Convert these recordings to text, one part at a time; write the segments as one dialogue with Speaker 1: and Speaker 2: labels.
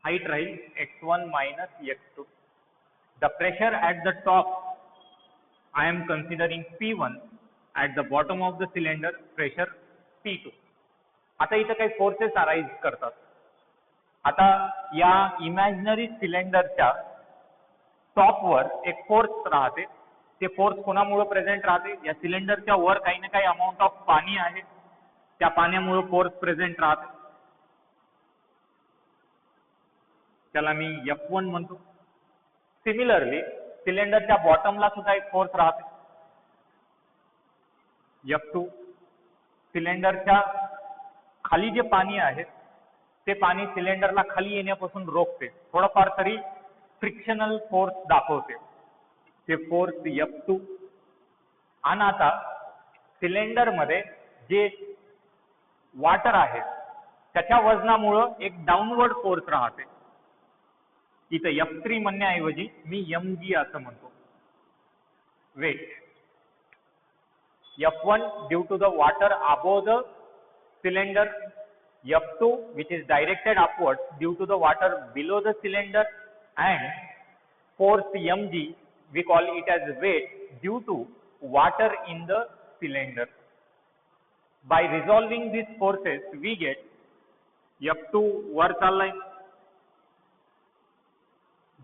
Speaker 1: height राहील x1 minus x2. The pressure at the top I am considering P1, at the bottom of the cylinder pressure P2. आता इथं काही forces arise करतात. आता या imaginary सिलेंडरच्या टॉपवर एक फोर्स राहते. ते फोर्स कोणामुळे प्रेझेंट राहते? या सिलेंडरच्या वर काही ना काही अमाऊंट ऑफ पाणी आहे, त्या पाण्यामुळे फोर्स प्रेझेंट राहते. त्याला मी F1 म्हणतो. सिमिलरली सिलेंडरच्या बॉटमला सुद्धा एक फोर्स राहते F2. सिलेंडरच्या खाली जे पाणी आहे ते पाणी सिलेंडरला खाली येण्यापासून रोखते, थोडंफार तरी फ्रिक्शनल फोर्स दाखवते, ते फोर्स F2. आणि आता सिलेंडरमध्ये जे वॉटर आहे त्याच्या वजनामुळे एक डाऊनवर्ड फोर्स राहते. इथं F3 म्हणण्याऐवजी मी mg असं म्हणतो. Weight F1 due to the water above the cylinder, F2 which is directed upwards due to the water below the cylinder, and force mg we call it as weight due to water in the cylinder. By resolving these forces we get F2 वर चाललाय,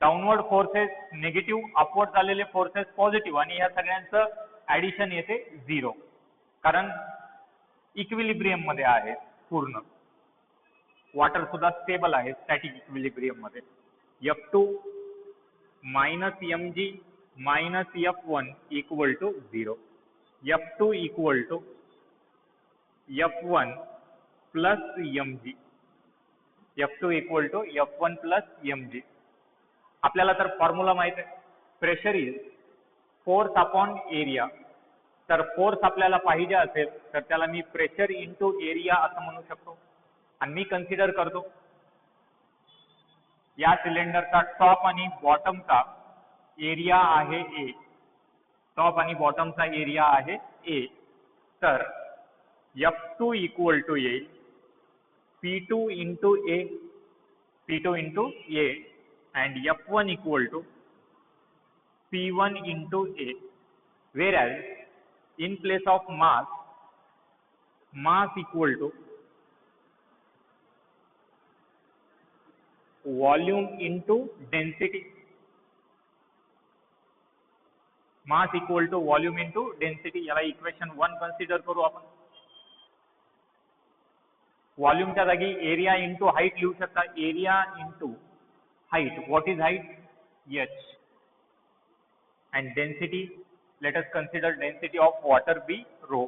Speaker 1: downward forces negative, upward झालेले forces positive, आणि ह्या सगळ्यांचं addition येते 0, कारण equilibrium मध्ये आहे पूर्ण. वॉटर सुद्धा स्टेबल आहे स्टॅटिक इक्विलिब्रियम मध्ये. F2 minus mg minus F1 equal to 0. F2 equal to F1 plus mg. F2 equal to F1 plus mg. आपल्याला तर फॉर्म्युला माहित आहे, pressure is force upon area. तर फोर्स आपल्याला पाहिजे असेल तर त्याला मी प्रेशर इंटू एरिया असं म्हणू शकतो. आणि मी कन्सिडर करतो या सिलेंडरचा टॉप आणि बॉटमचा एरिया आहे A. टॉप आणि बॉटमचा एरिया आहे A. तर F2 इक्वल टू येईल P2 into A, P2 into A, and F1 equal to P1 into A, whereas in place of mass equal to volume into density. Mass equal to volume into density. याला equation 1 consider करू आपण. व्हॉल्यूमच्या जागी area into height लिहू शकता. Area into height. What is height? H. And density, let us consider density of water be rho.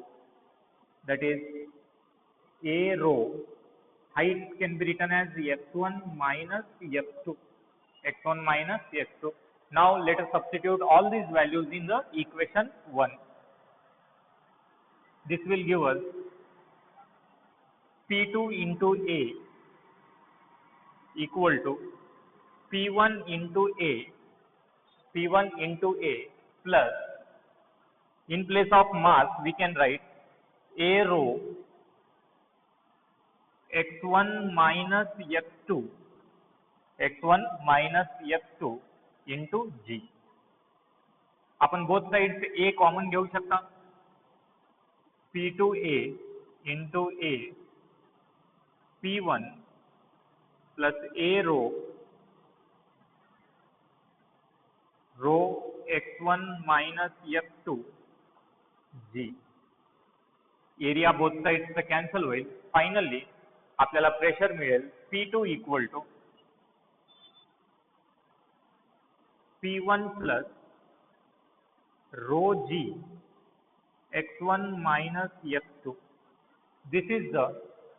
Speaker 1: That is A rho. Height can be written as x1 minus x2. x1 minus x2. Now let us substitute all these values in the equation 1. This will give us P2 into A equal to P1 into A, P1 into A plus, in place of mass we can write A rho x1 minus x2, x1 minus x2 into G. आपण both sides A common घेऊ शकता. P2A into A, P1 plus A rho x1 minus x2 G. Area both sides cancel होईल. Finally आपल्याला pressure मिळेल P2 equal to P1 plus rho G x1 minus x2. This is the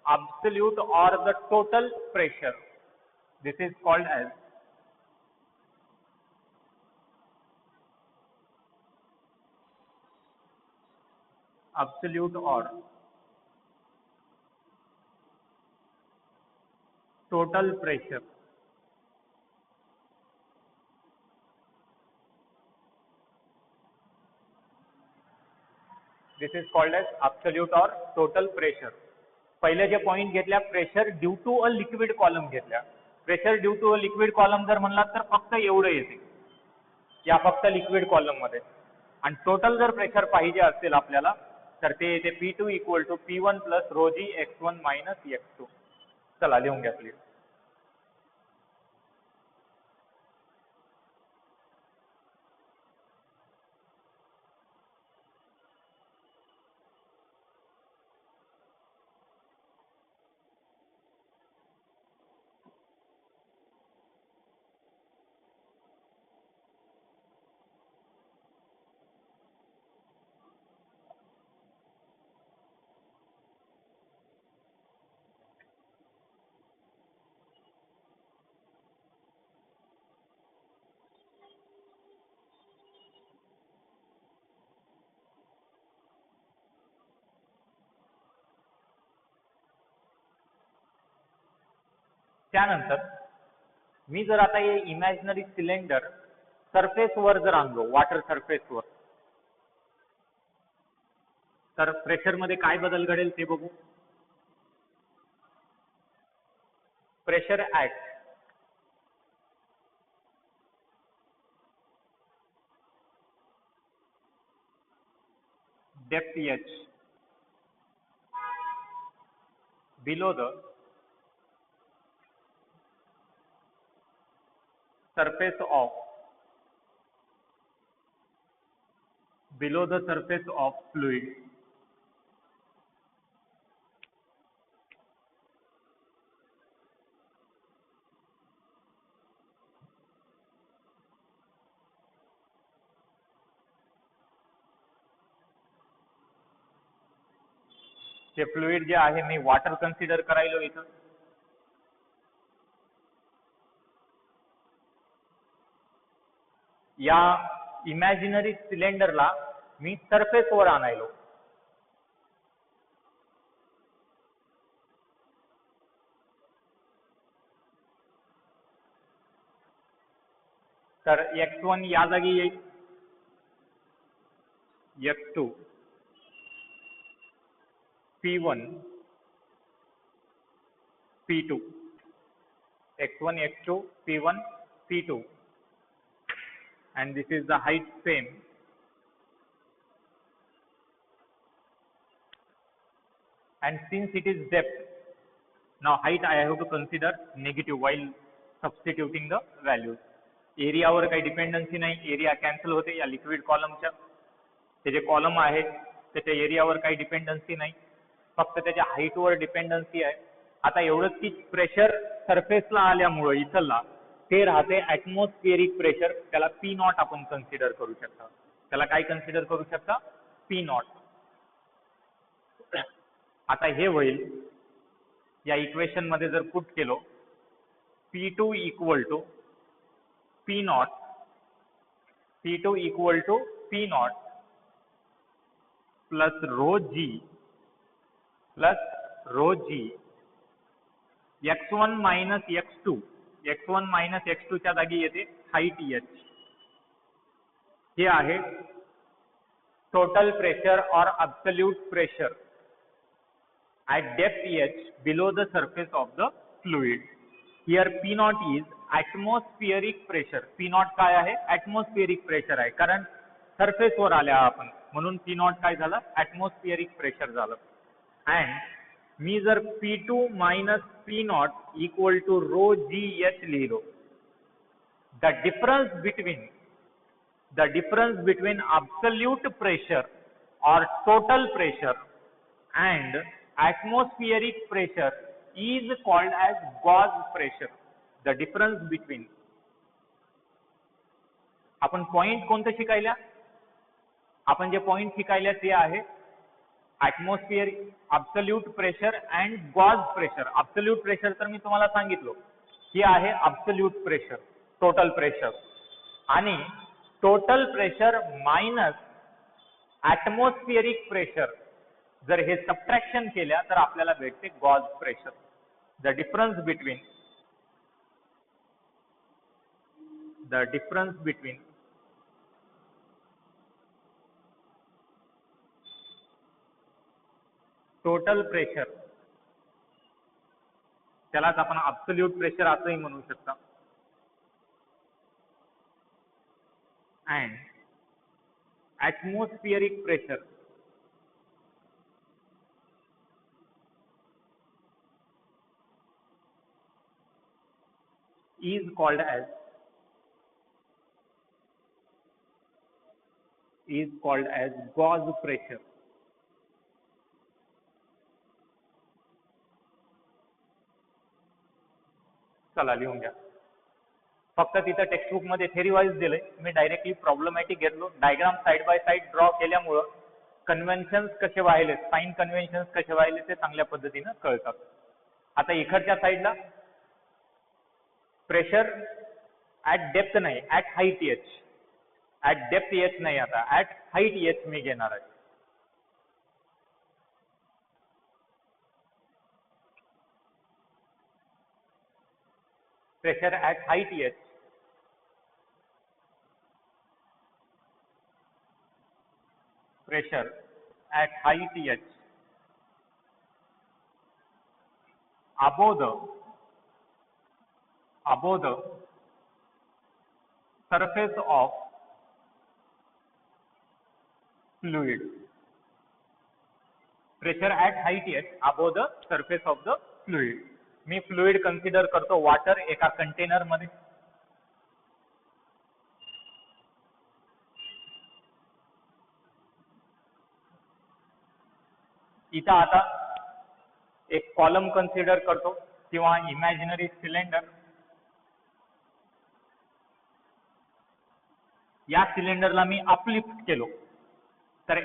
Speaker 1: absolute or the total pressure. This is called as absolute or total pressure. This is called as absolute or total pressure. पहिले जे point घेतल्या pressure due to a liquid column घेतल्या, pressure due to liquid column जर म्हणलात तर फक्त एवढं येते या फक्त लिक्विड कॉलम मध्ये. आणि टोटल जर प्रेशर पाहिजे असेल आपल्याला तर ते येते P2 equal to P1 plus rho G x1 minus x2. चला लिहून घ्या प्लीज. त्यानंतर मी जर आता हे इमॅजिनरी सिलेंडर सरफेसवर जर आणलो वॉटर सरफेसवर तर प्रेशरमध्ये काय बदल घडेल ते बघू. Pressure at depth h below the surface of fluid जे फ्लुइड जे आहे मी वॉटर कन्सिडर करायलो इथं. या इमॅजिनरी सिलेंडरला मी सरफेसवर आणायलो. तर x1 या जागी येईल, x2 P1 P2 x1 x2 P1 P2 and this is the height same. And since it is depth, now height I have to consider negative while substituting the values. Area वर काही dependency नाही, area cancel होते या liquid कॉलमच्या. ते जे column आहे त्याच्या एरियावर काही डिपेंडन्सी नाही, फक्त त्याच्या हाईटवर डिपेंडन्सी आहे. आता एवढंच की प्रेशर सरफेसला आल्यामुळे इथला ते राहते ॲटमॉस्फिअरिक प्रेशर, त्याला P नॉट आपण कन्सिडर करू शकता. त्याला काय कन्सिडर करू शकता? P not. आता हे होईल या इक्वेशन मध्ये जर पुट केलो P2 equal to P naught, P2 equal to P naught plus rho G x1 minus x2, x1 minus x2 च्या जागी येते हाईट h. हे आहे टोटल प्रेशर और absolute pressure at depth h below the surface of the fluid. Here P naught is atmospheric pressure. P naught काय आहे? atmospheric pressure आहे, कारण सरफेस वर आल्या आपण म्हणून P naught काय झालं? atmospheric pressure झालं. and मी जर P2 minus P naught equal to rho g h लिहिलो, the difference between absolute pressure or total pressure and atmospheric pressure is called as gauge pressure. The difference between, आपण point कोणतं शिकायला? आपण जे point शिकायला ते आहे atmosphere, absolute pressure and gauge pressure. Absolute pressure तर मी तुम्हाला सांगितलं हे आहे अब्सोल्यूट प्रेशर, टोटल प्रेशर, आणि total pressure minus atmospheric pressure जर हे सबट्रॅक्शन केल्या तर आपल्याला भेटते gauge pressure. The difference between total pressure त्यालाच आपण ॲब्सोल्यूट प्रेशर असंही म्हणू शकता. And atmospheric pressure is called as gauge pressure. चला लिहून घ्या. फक्त तिथं टेक्स्टबुक मध्ये थेरी वाईज दिलंय, मी डायरेक्टली प्रॉब्लेमॅटिक घेतलो. Diagram side by side draw केल्यामुळं कन्व्हेन्शन्स कसे वाहिले, साइन कन्व्हेन्शन्स कसे वाहिले ते चांगल्या पद्धतीनं कळतात. आता इकडच्या साईडला प्रेशर ॲट डेप्थ नाही, at height H. At depth H नाही, आता ॲट हाईट एच मी घेणार आहे. Pressure at height H pressure at height h above the surface of fluid. Pressure at height h above the surface of the fluid. Me fluid consider करतो water एका container मध्ये. इथं आता एक column consider करतो किंवा इमॅजिनरी सिलेंडर. या सिलेंडरला मी uplift केलो तर